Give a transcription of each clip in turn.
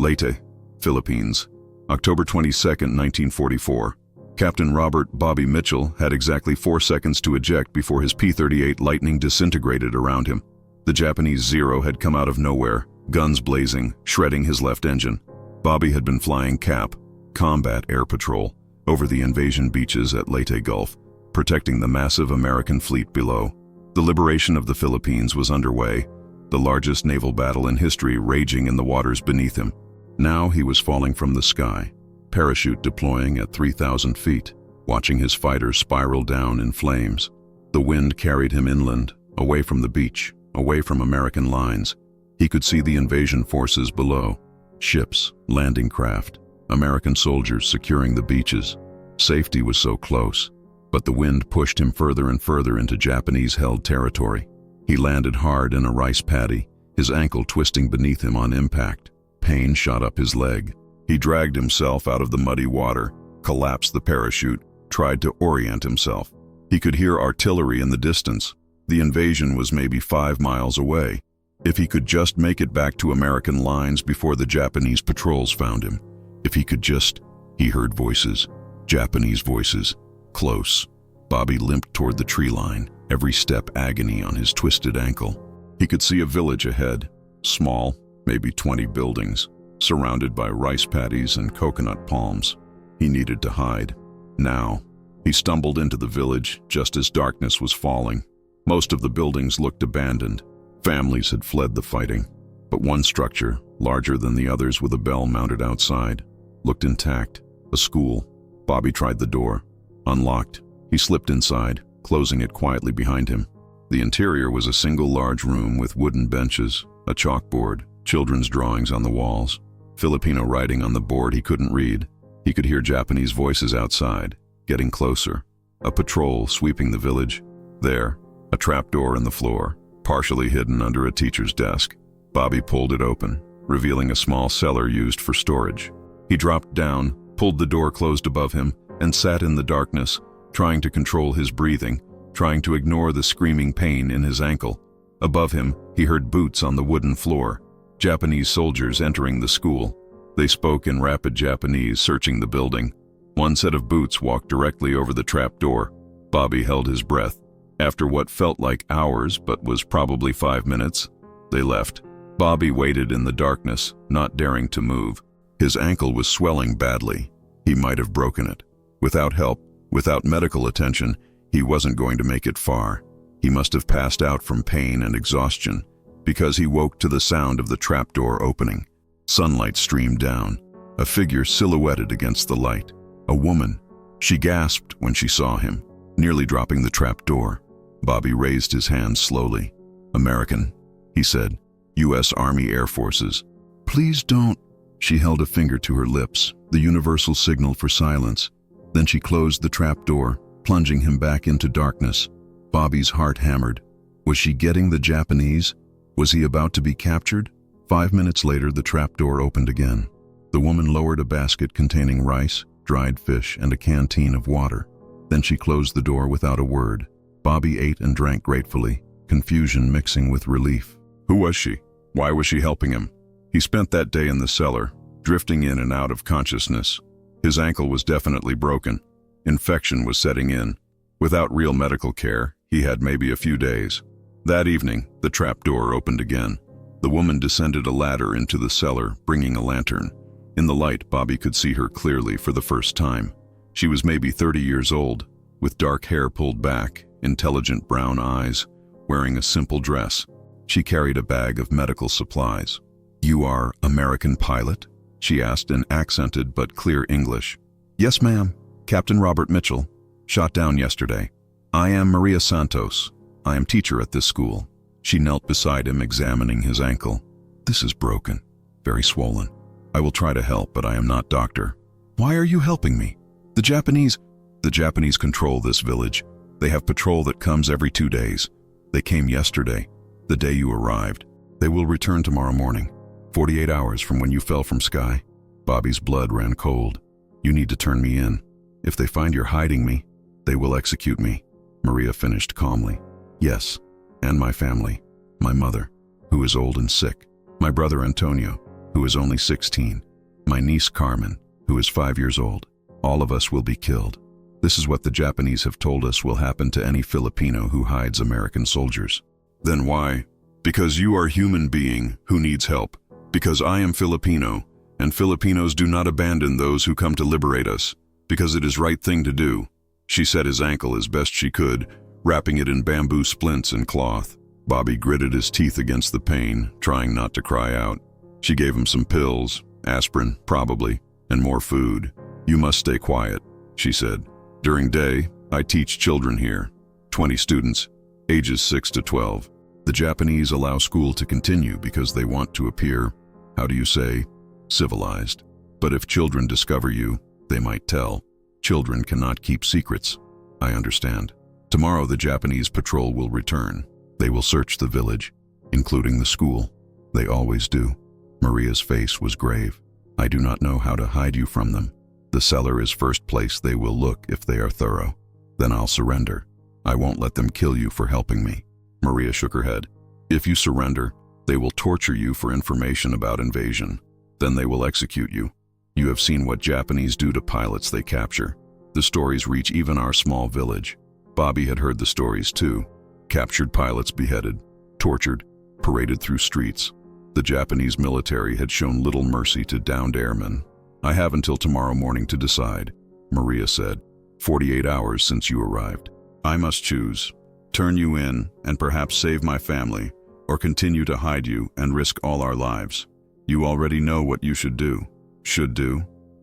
Leyte, Philippines, October 22, 1944. Captain Robert "Bobby" Mitchell had exactly 4 seconds to eject before his P-38 Lightning disintegrated around him. The Japanese Zero had come out of nowhere, guns blazing, shredding his left engine. Bobby had been flying CAP, Combat Air Patrol, over the invasion beaches at Leyte Gulf, protecting the massive American fleet below. The liberation of the Philippines was underway, the largest naval battle in history raging in the waters beneath him. Now he was falling from the sky, parachute deploying at 3,000 feet, watching his fighter spiral down in flames. The wind carried him inland, away from the beach, away from American lines. He could see the invasion forces below, ships, landing craft, American soldiers securing the beaches. Safety was so close, but the wind pushed him further and further into Japanese-held territory. He landed hard in a rice paddy, his ankle twisting beneath him on impact. Pain shot up his leg. He dragged himself out of the muddy water, collapsed the parachute, tried to orient himself. He could hear artillery in the distance. The invasion was maybe 5 miles away. If he could just make it back to American lines before the Japanese patrols found him. If he could just... He heard voices, Japanese voices, close. Bobby limped toward the tree line, every step agony on his twisted ankle. He could see a village ahead, small, maybe 20 buildings, surrounded by rice paddies and coconut palms. He needed to hide. Now, he stumbled into the village just as darkness was falling. Most of the buildings looked abandoned. Families had fled the fighting. But one structure, larger than the others with a bell mounted outside, looked intact. A school. Bobby tried the door. Unlocked. He slipped inside, closing it quietly behind him. The interior was a single large room with wooden benches, a chalkboard, children's drawings on the walls. Filipino writing on the board he couldn't read. He could hear Japanese voices outside, getting closer. A patrol sweeping the village. There, a trapdoor in the floor, partially hidden under a teacher's desk. Bobby pulled it open, revealing a small cellar used for storage. He dropped down, pulled the door closed above him, and sat in the darkness, trying to control his breathing, trying to ignore the screaming pain in his ankle. Above him, he heard boots on the wooden floor. Japanese soldiers entering the school. They spoke in rapid Japanese, searching the building. One set of boots walked directly over the trapdoor. Bobby held his breath. After what felt like hours, but was probably 5 minutes, they left. Bobby waited in the darkness, not daring to move. His ankle was swelling badly. He might have broken it. Without help, without medical attention, he wasn't going to make it far. He must have passed out from pain and exhaustion, because he woke to the sound of the trapdoor opening. Sunlight streamed down, a figure silhouetted against the light. A woman. She gasped when she saw him, nearly dropping the trapdoor. Bobby raised his hands slowly. "American," he said. "U.S. Army Air Forces." "Please don't." She held a finger to her lips, the universal signal for silence. Then she closed the trapdoor, plunging him back into darkness. Bobby's heart hammered. Was she getting the Japanese? Was he about to be captured? 5 minutes later, the trapdoor opened again. The woman lowered a basket containing rice, dried fish, and a canteen of water. Then she closed the door without a word. Bobby ate and drank gratefully, confusion mixing with relief. Who was she? Why was she helping him? He spent that day in the cellar, drifting in and out of consciousness. His ankle was definitely broken. Infection was setting in. Without real medical care, he had maybe a few days. That evening, the trapdoor opened again. The woman descended a ladder into the cellar, bringing a lantern. In the light, Bobby could see her clearly for the first time. She was maybe 30 years old, with dark hair pulled back, intelligent brown eyes, wearing a simple dress. She carried a bag of medical supplies. "You are American pilot?" she asked in accented but clear English. "Yes, ma'am. Captain Robert Mitchell. Shot down yesterday. I am Maria Santos. I am teacher at this school." She knelt beside him, examining his ankle. "This is broken. Very swollen. I will try to help, but I am not doctor." "Why are you helping me?" The Japanese control this village. They have patrol that comes every 2 days. They came yesterday, the day you arrived. They will return tomorrow morning, 48 hours from when you fell from sky." Bobby's blood ran cold. "You need to turn me in. If they find you're hiding me, they will execute me," Maria finished calmly. "Yes, and my family. My mother, who is old and sick. My brother Antonio. who is only 16. My niece Carmen, who is 5 years old. All of us will be killed. This is what the Japanese have told us will happen to any Filipino who hides American soldiers. Then why? Because you are a human being who needs help. Because I am Filipino, and Filipinos do not abandon those who come to liberate us. Because it is right thing to do. She set his ankle as best she could, wrapping it in bamboo splints and cloth. Bobby gritted his teeth against the pain, trying not to cry out. She gave him some pills, aspirin, probably, and more food. You must stay quiet, she said. During day, I teach children here, 20 students, ages 6 to 12. The Japanese allow school to continue because they want to appear, how do you say, civilized. But if children discover you, they might tell. Children cannot keep secrets. I understand. Tomorrow the Japanese patrol will return. They will search the village, including the school. They always do. Maria's face was grave. I do not know how to hide you from them. The cellar is first place they will look if they are thorough. Then I'll surrender. I won't let them kill you for helping me. Maria shook her head. If you surrender, they will torture you for information about invasion. Then they will execute you. You have seen what Japanese do to pilots they capture. The stories reach even our small village. Bobby had heard the stories too. Captured pilots beheaded, tortured, paraded through streets. The Japanese military had shown little mercy to downed airmen. I have until tomorrow morning to decide, Maria said. 48 hours since you arrived. I must choose. Turn you in and perhaps save my family, or continue to hide you and risk all our lives. You already know what you should do,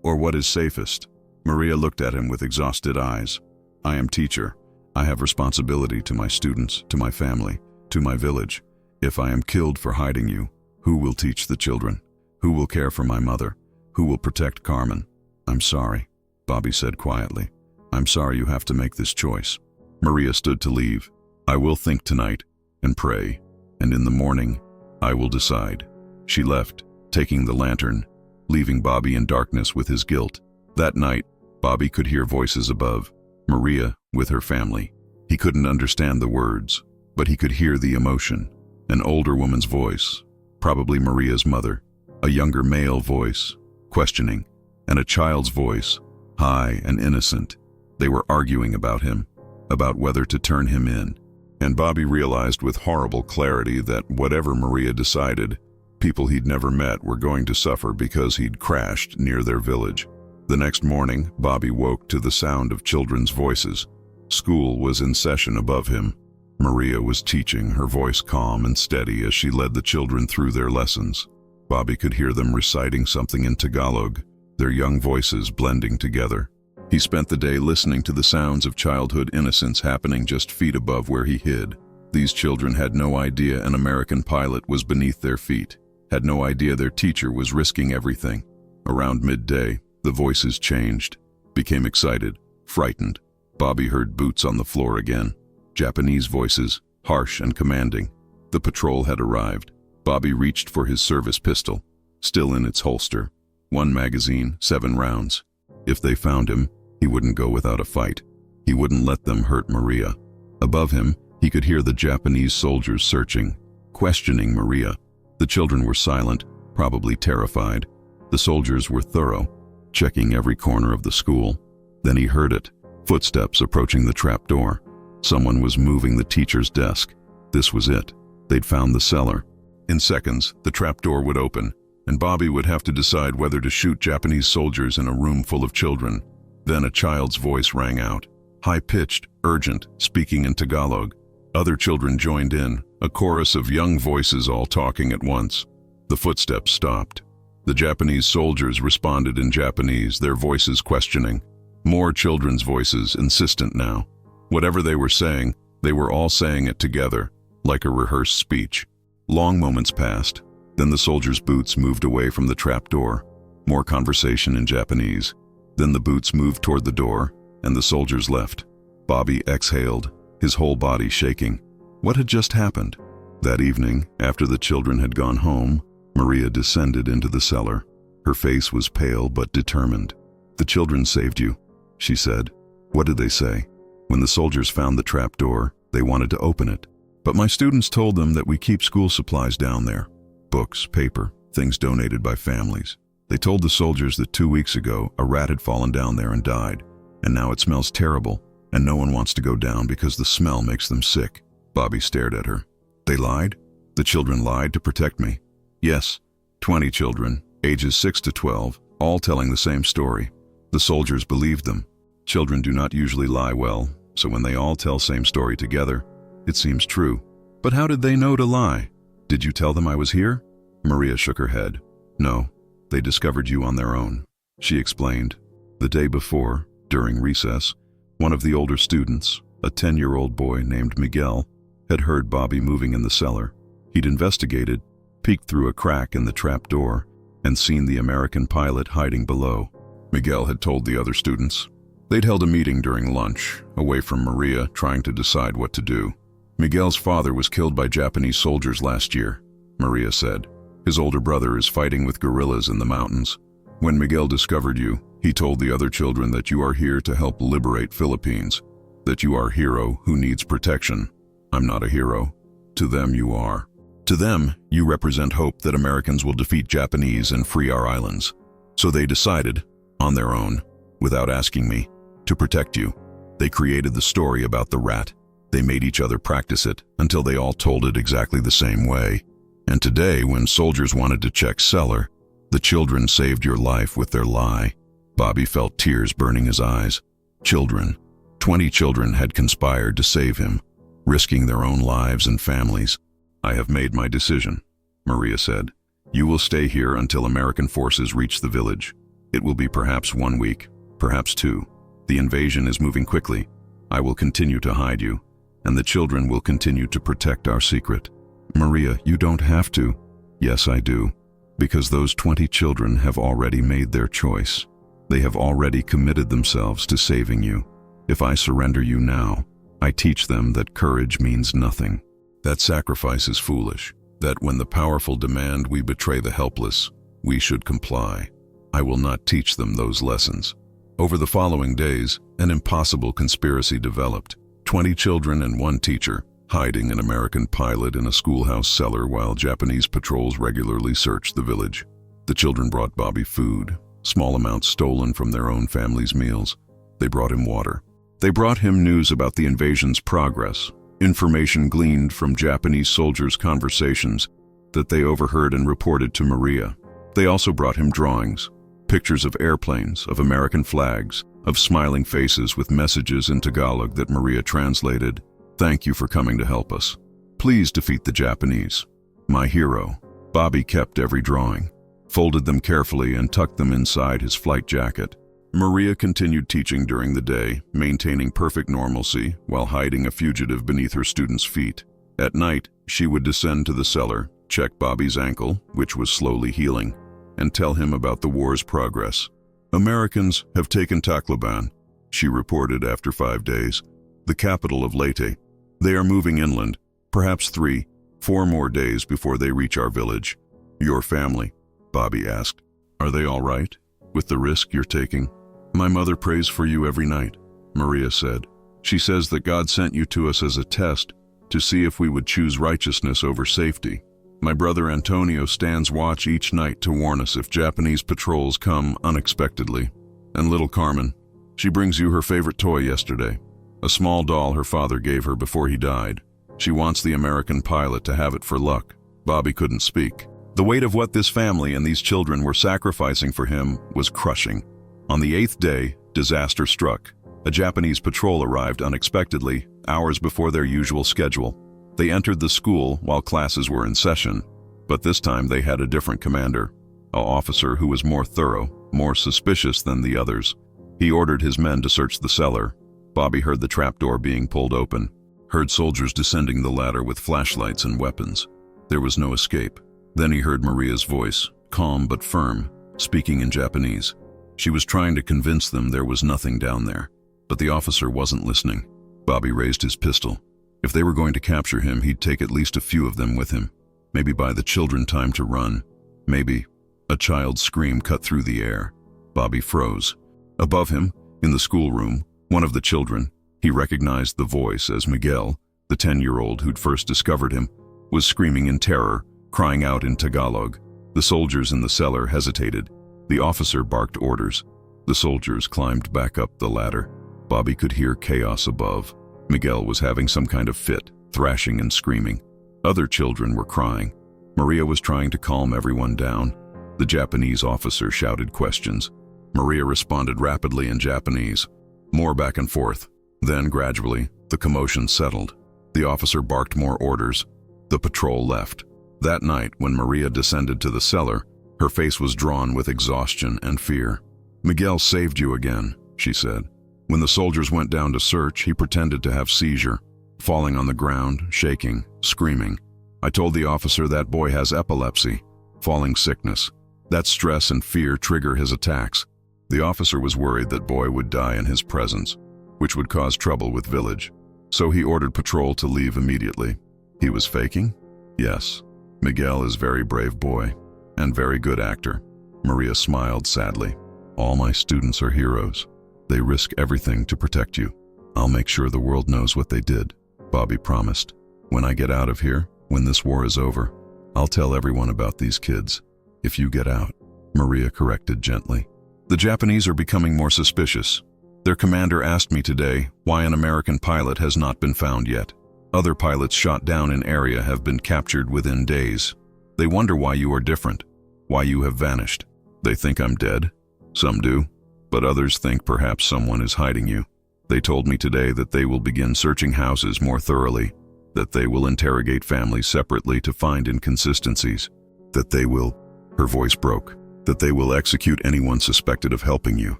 or what is safest. Maria looked at him with exhausted eyes. I am teacher. I have responsibility to my students, to my family, to my village. If I am killed for hiding you, who will teach the children? Who will care for my mother? Who will protect Carmen? I'm sorry, Bobby said quietly. I'm sorry you have to make this choice. Maria stood to leave. I will think tonight and pray, and in the morning, I will decide. She left, taking the lantern, leaving Bobby in darkness with his guilt. That night, Bobby could hear voices above. Maria with her family. He couldn't understand the words, but he could hear the emotion. An older woman's voice, probably Maria's mother, a younger male voice, questioning, and a child's voice, high and innocent. They were arguing about him, about whether to turn him in. And Bobby realized with horrible clarity that whatever Maria decided, people he'd never met were going to suffer because he'd crashed near their village. The next morning, Bobby woke to the sound of children's voices. School was in session above him. Maria was teaching, her voice calm and steady as she led the children through their lessons. Bobby could hear them reciting something in Tagalog, their young voices blending together. He spent the day listening to the sounds of childhood innocence happening just feet above where he hid. These children had no idea an American pilot was beneath their feet, had no idea their teacher was risking everything. Around midday, the voices changed, became excited, frightened. Bobby heard boots on the floor again. Japanese voices, harsh and commanding. The patrol had arrived. Bobby reached for his service pistol, still in its holster. 1 magazine, 7 rounds. If they found him, he wouldn't go without a fight. He wouldn't let them hurt Maria. Above him, he could hear the Japanese soldiers searching, questioning Maria. The children were silent, probably terrified. The soldiers were thorough, checking every corner of the school. Then he heard it, footsteps approaching the trapdoor. Someone was moving the teacher's desk. This was it. They'd found the cellar. In seconds, the trapdoor would open, and Bobby would have to decide whether to shoot Japanese soldiers in a room full of children. Then a child's voice rang out, high-pitched, urgent, speaking in Tagalog. Other children joined in, a chorus of young voices all talking at once. The footsteps stopped. The Japanese soldiers responded in Japanese, their voices questioning. More children's voices, insistent now. Whatever they were saying, they were all saying it together, like a rehearsed speech. Long moments passed. Then the soldiers' boots moved away from the trapdoor. More conversation in Japanese. Then the boots moved toward the door, and the soldiers left. Bobby exhaled, his whole body shaking. What had just happened? That evening, after the children had gone home, Maria descended into the cellar. Her face was pale but determined. The children saved you, she said. What did they say? When the soldiers found the trapdoor, they wanted to open it. But my students told them that we keep school supplies down there. Books, paper, things donated by families. They told the soldiers that 2 weeks ago a rat had fallen down there and died, and now it smells terrible, and no one wants to go down because the smell makes them sick. Bobby stared at her. They lied? The children lied to protect me? Yes, 20 children, ages 6 to 12, all telling the same story. The soldiers believed them. Children do not usually lie well, so when they all tell same story together, it seems true. But how did they know to lie? Did you tell them I was here? Maria shook her head. No, they discovered you on their own. She explained. The day before, during recess, one of the older students, a 10-year-old boy named Miguel, had heard Bobby moving in the cellar. He'd investigated, peeked through a crack in the trap door, and seen the American pilot hiding below. Miguel had told the other students. They'd held a meeting during lunch, away from Maria, trying to decide what to do. Miguel's father was killed by Japanese soldiers last year, Maria said. His older brother is fighting with guerrillas in the mountains. When Miguel discovered you, he told the other children that you are here to help liberate Philippines, that you are a hero who needs protection. I'm not a hero. To them you are. To them, you represent hope that Americans will defeat Japanese and free our islands. So they decided, on their own, without asking me, to protect you. They created the story about the rat. They made each other practice it until they all told it exactly the same way. And today, when soldiers wanted to check cellar, the children saved your life with their lie. Bobby felt tears burning his eyes. Children, 20 children had conspired to save him, risking their own lives and families. I have made my decision, Maria said. You will stay here until American forces reach the village. It will be perhaps 1 week, perhaps 2. The invasion is moving quickly. I will continue to hide you, and the children will continue to protect our secret. Maria, you don't have to. Yes, I do, because those 20 children have already made their choice. They have already committed themselves to saving you. If I surrender you now, I teach them that courage means nothing, that sacrifice is foolish, that when the powerful demand we betray the helpless, we should comply. I will not teach them those lessons. Over the following days, an impossible conspiracy developed. 20 children and 1 teacher, hiding an American pilot in a schoolhouse cellar while Japanese patrols regularly searched the village. The children brought Bobby food, small amounts stolen from their own family's meals. They brought him water. They brought him news about the invasion's progress, information gleaned from Japanese soldiers' conversations that they overheard and reported to Maria. They also brought him drawings, pictures of airplanes, of American flags, of smiling faces with messages in Tagalog that Maria translated. Thank you for coming to help us. Please defeat the Japanese. My hero. Bobby kept every drawing, folded them carefully and tucked them inside his flight jacket. Maria continued teaching during the day, maintaining perfect normalcy while hiding a fugitive beneath her students' feet. At night, she would descend to the cellar, check Bobby's ankle, which was slowly healing, and tell him about the war's progress. Americans have taken Tacloban, she reported after 5 days, the capital of Leyte. They are moving inland, perhaps 3, 4 more days before they reach our village. Your family, Bobby asked, are they all right with the risk you're taking? My mother prays for you every night, Maria said. She says that God sent you to us as a test to see if we would choose righteousness over safety. My brother Antonio stands watch each night to warn us if Japanese patrols come unexpectedly. And little Carmen, she brings you her favorite toy yesterday, a small doll her father gave her before he died. She wants the American pilot to have it for luck. Bobby couldn't speak. The weight of what this family and these children were sacrificing for him was crushing. On the 8th day, disaster struck. A Japanese patrol arrived unexpectedly, hours before their usual schedule. They entered the school while classes were in session, but this time they had a different commander, an officer who was more thorough, more suspicious than the others. He ordered his men to search the cellar. Bobby heard the trapdoor being pulled open, heard soldiers descending the ladder with flashlights and weapons. There was no escape. Then he heard Maria's voice, calm but firm, speaking in Japanese. She was trying to convince them there was nothing down there, but the officer wasn't listening. Bobby raised his pistol. If they were going to capture him, he'd take at least a few of them with him. Maybe buy the children time to run. Maybe. A child's scream cut through the air. Bobby froze. Above him, in the schoolroom, one of the children, he recognized the voice as Miguel, the 10-year-old who'd first discovered him, was screaming in terror, crying out in Tagalog. The soldiers in the cellar hesitated. The officer barked orders. The soldiers climbed back up the ladder. Bobby could hear chaos above. Miguel was having some kind of fit, thrashing and screaming. Other children were crying. Maria was trying to calm everyone down. The Japanese officer shouted questions. Maria responded rapidly in Japanese. More back and forth. Then, gradually, the commotion settled. The officer barked more orders. The patrol left. That night, when Maria descended to the cellar, her face was drawn with exhaustion and fear. "Miguel saved you again," she said. When the soldiers went down to search, he pretended to have seizure, falling on the ground, shaking, screaming. "I told the officer that boy has epilepsy, falling sickness. That stress and fear trigger his attacks." The officer was worried that boy would die in his presence, which would cause trouble with village. So he ordered patrol to leave immediately. He was faking? Yes. Miguel is very brave boy, and very good actor. Maria smiled sadly. "All my students are heroes. They risk everything to protect you. I'll make sure the world knows what they did," Bobby promised. "When I get out of here, when this war is over, I'll tell everyone about these kids. If you get out," Maria corrected gently. "The Japanese are becoming more suspicious. Their commander asked me today why an American pilot has not been found yet. Other pilots shot down in area have been captured within days. They wonder why you are different, why you have vanished. They think I'm dead. Some do, but others think perhaps someone is hiding you. They told me today that they will begin searching houses more thoroughly, that they will interrogate families separately to find inconsistencies, that they will," her voice broke, "that they will execute anyone suspected of helping you."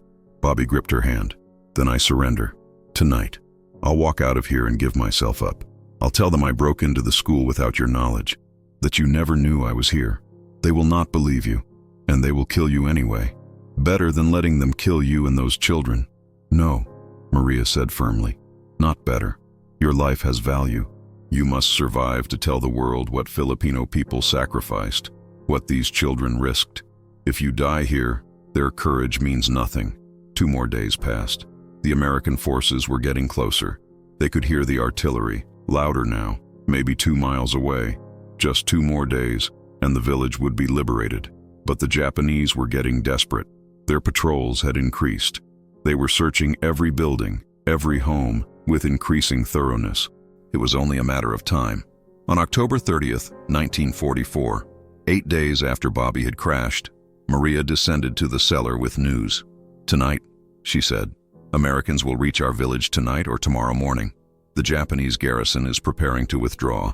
Bobby gripped her hand. "Then I surrender. Tonight. I'll walk out of here and give myself up. I'll tell them I broke into the school without your knowledge, that you never knew I was here. They will not believe you, and they will kill you anyway. Better than letting them kill you and those children." "No," Maria said firmly. "Not better. Your life has value. You must survive to tell the world what Filipino people sacrificed, what these children risked. If you die here, their courage means nothing." 2 more days passed. The American forces were getting closer. They could hear the artillery, louder now, maybe 2 miles away. Just 2 more days, and the village would be liberated. But the Japanese were getting desperate. Their patrols had increased. They were searching every building, every home, with increasing thoroughness. It was only a matter of time. On October 30th, 1944, 8 days after Bobby had crashed, Maria descended to the cellar with news. "Tonight," she said, "Americans will reach our village tonight or tomorrow morning. The Japanese garrison is preparing to withdraw.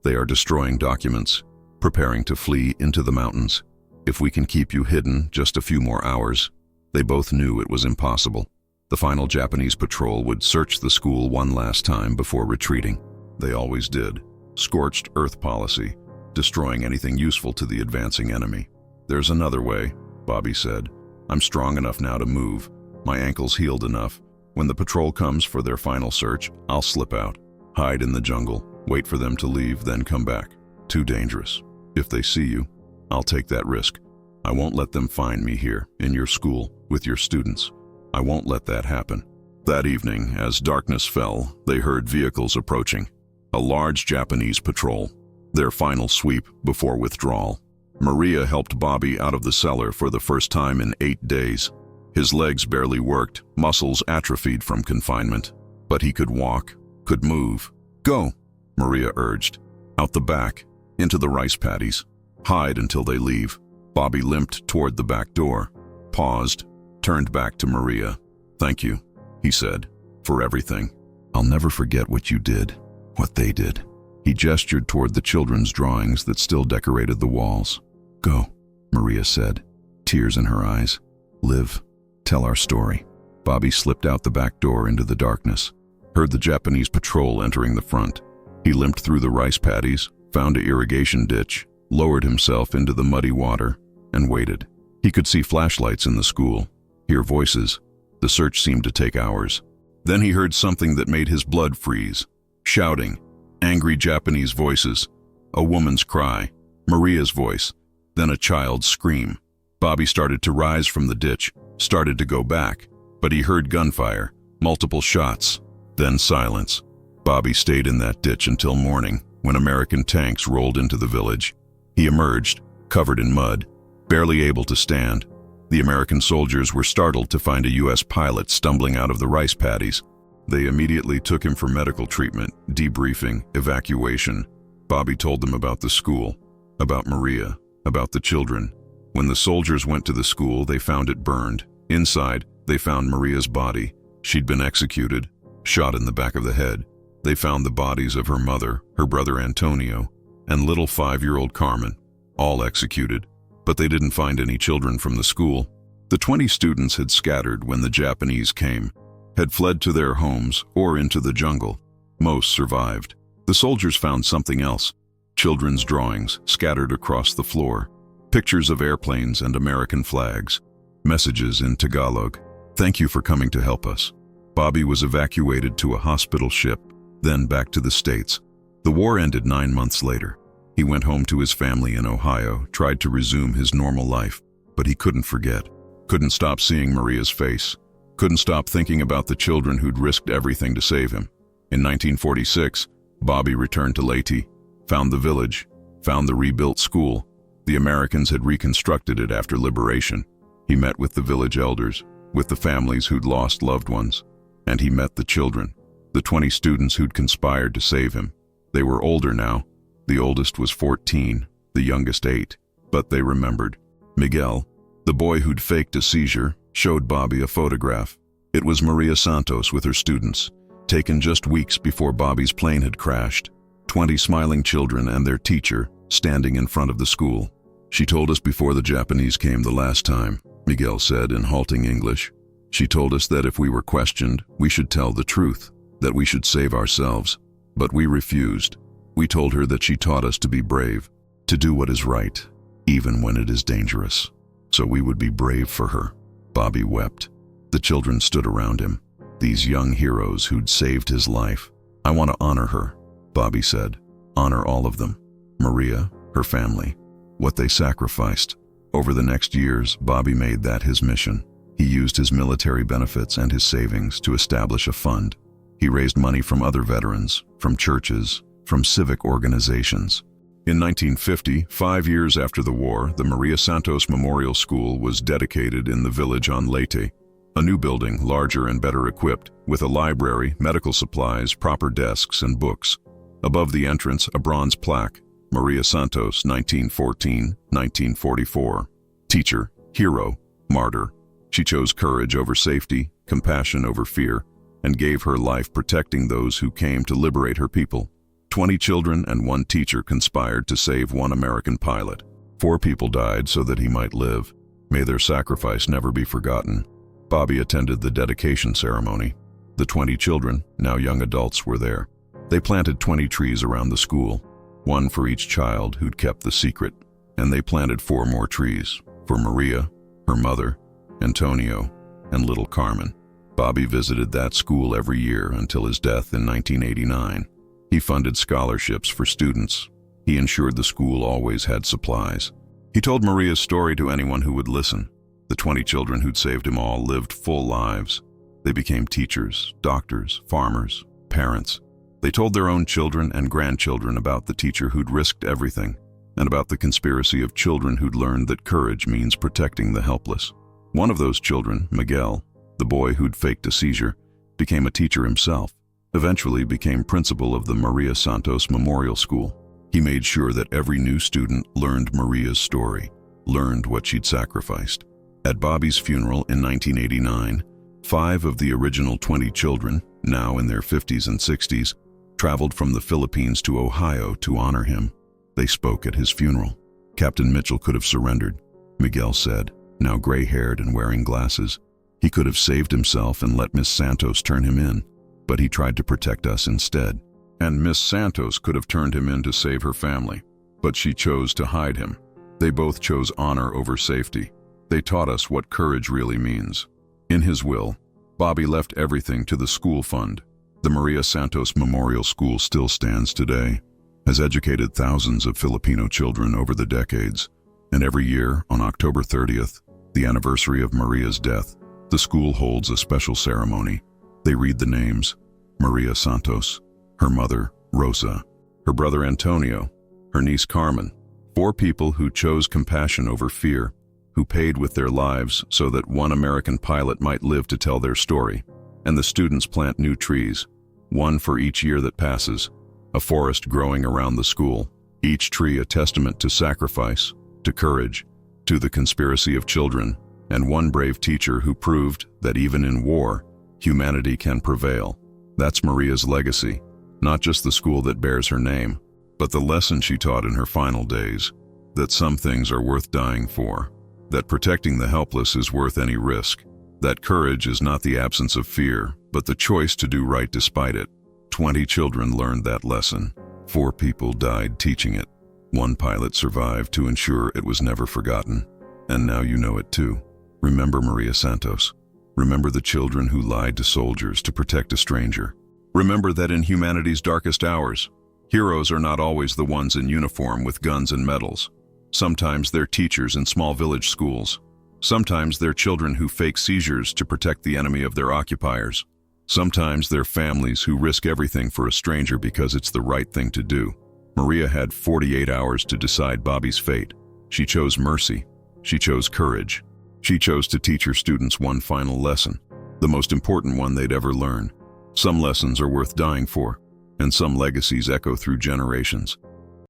They are destroying documents, preparing to flee into the mountains. If we can keep you hidden just a few more hours." They both knew it was impossible. The final Japanese patrol would search the school one last time before retreating. They always did. Scorched earth policy, destroying anything useful to the advancing enemy. "There's another way," Bobby said. "I'm strong enough now to move. My ankle's healed enough. When the patrol comes for their final search, I'll slip out, hide in the jungle, wait for them to leave, then come back. Too dangerous. If they see you, I'll take that risk. I won't let them find me here, in your school, with your students. I won't let that happen." That evening, as darkness fell, they heard vehicles approaching. A large Japanese patrol. Their final sweep before withdrawal. Maria helped Bobby out of the cellar for the first time in 8 days. His legs barely worked, muscles atrophied from confinement. But he could walk, could move. "Go," Maria urged. "Out the back, into the rice paddies. Hide until they leave." Bobby limped toward the back door, paused, turned back to Maria. "Thank you," he said, "for everything. I'll never forget what you did, what they did." He gestured toward the children's drawings that still decorated the walls. "Go," Maria said, tears in her eyes. "Live. Tell our story." Bobby slipped out the back door into the darkness, heard the Japanese patrol entering the front. He limped through the rice paddies, found an irrigation ditch, lowered himself into the muddy water, and waited. He could see flashlights in the school, hear voices. The search seemed to take hours. Then he heard something that made his blood freeze. Shouting, angry Japanese voices, a woman's cry, Maria's voice, then a child's scream. Bobby started to rise from the ditch, started to go back, but he heard gunfire, multiple shots, then silence. Bobby stayed in that ditch until morning, when American tanks rolled into the village. He emerged, covered in mud, barely able to stand. The American soldiers were startled to find a U.S. pilot stumbling out of the rice paddies. They immediately took him for medical treatment, debriefing, evacuation. Bobby told them about the school, about Maria, about the children. When the soldiers went to the school, they found it burned. Inside, they found Maria's body. She'd been executed, shot in the back of the head. They found the bodies of her mother, her brother Antonio, and little 5-year-old Carmen, all executed. But they didn't find any children from the school. The 20 students had scattered when the Japanese came, had fled to their homes or into the jungle. Most survived. The soldiers found something else. Children's drawings scattered across the floor. Pictures of airplanes and American flags. Messages in Tagalog. "Thank you for coming to help us." Bobby was evacuated to a hospital ship, then back to the States. The war ended 9 months later. He went home to his family in Ohio, tried to resume his normal life, but he couldn't forget. Couldn't stop seeing Maria's face. Couldn't stop thinking about the children who'd risked everything to save him. In 1946, Bobby returned to Leyte, found the village, found the rebuilt school. The Americans had reconstructed it after liberation. He met with the village elders, with the families who'd lost loved ones, and he met the children, the 20 students who'd conspired to save him. They were older now. The oldest was 14, the youngest 8, but they remembered. Miguel, the boy who'd faked a seizure, showed Bobby a photograph. It was Maria Santos with her students, taken just weeks before Bobby's plane had crashed. 20 smiling children and their teacher standing in front of the school. "She told us before the Japanese came the last time," Miguel said in halting English. "She told us that if we were questioned, we should tell the truth, that we should save ourselves. But we refused. We told her that she taught us to be brave, to do what is right, even when it is dangerous. So we would be brave for her." Bobby wept. The children stood around him, these young heroes who'd saved his life. "I want to honor her," Bobby said. "Honor all of them. Maria, her family, what they sacrificed." Over the next years, Bobby made that his mission. He used his military benefits and his savings to establish a fund. He raised money from other veterans, from churches, from civic organizations. In 1950, 5 years after the war, the Maria Santos Memorial School was dedicated in the village on Leyte. A new building, larger and better equipped, with a library, medical supplies, proper desks, and books. Above the entrance, a bronze plaque, Maria Santos, 1914-1944. Teacher, hero, martyr. She chose courage over safety, compassion over fear, and gave her life protecting those who came to liberate her people. 20 children and 1 teacher conspired to save 1 American pilot. 4 people died so that he might live. May their sacrifice never be forgotten. Bobby attended the dedication ceremony. The 20 children, now young adults, were there. They planted 20 trees around the school, 1 for each child who'd kept the secret, and they planted 4 more trees, for Maria, her mother, Antonio, and little Carmen. Bobby visited that school every year until his death in 1989. He funded scholarships for students. He ensured the school always had supplies. He told Maria's story to anyone who would listen. The 20 children who'd saved him all lived full lives. They became teachers, doctors, farmers, parents. They told their own children and grandchildren about the teacher who'd risked everything, and about the conspiracy of children who'd learned that courage means protecting the helpless. One of those children, Miguel, the boy who'd faked a seizure, became a teacher himself. Eventually became principal of the Maria Santos Memorial School. He made sure that every new student learned Maria's story, learned what she'd sacrificed. At Bobby's funeral in 1989, 5 of the original 20 children, now in their 50s and 60s, traveled from the Philippines to Ohio to honor him. They spoke at his funeral. Captain Mitchell could have surrendered, Miguel said, now gray-haired and wearing glasses. He could have saved himself and let Miss Santos turn him in, but he tried to protect us instead. And Miss Santos could have turned him in to save her family, but she chose to hide him. They both chose honor over safety. They taught us what courage really means. In his will, Bobby left everything to the school fund. The Maria Santos Memorial School still stands today, has educated thousands of Filipino children over the decades, and every year on October 30th, the anniversary of Maria's death, the school holds a special ceremony. They read the names: Maria Santos, her mother, Rosa, her brother Antonio, her niece Carmen, 4 people who chose compassion over fear, who paid with their lives so that one American pilot might live to tell their story. And the students plant new trees, one for each year that passes, a forest growing around the school, each tree a testament to sacrifice, to courage, to the conspiracy of children, and one brave teacher who proved that even in war, humanity can prevail. That's Maria's legacy, not just the school that bears her name, but the lesson she taught in her final days, that some things are worth dying for, that protecting the helpless is worth any risk, that courage is not the absence of fear, but the choice to do right despite it. 20 children learned that lesson. 4 people died teaching it. 1 pilot survived to ensure it was never forgotten. And now you know it too. Remember Maria Santos. Remember the children who lied to soldiers to protect a stranger. Remember that in humanity's darkest hours, heroes are not always the ones in uniform with guns and medals. Sometimes they're teachers in small village schools. Sometimes they're children who fake seizures to protect the enemy of their occupiers. Sometimes they're families who risk everything for a stranger because it's the right thing to do. Maria had 48 hours to decide Bobby's fate. She chose mercy. She chose courage. She chose to teach her students one final lesson, the most important one they'd ever learn. Some lessons are worth dying for, and some legacies echo through generations.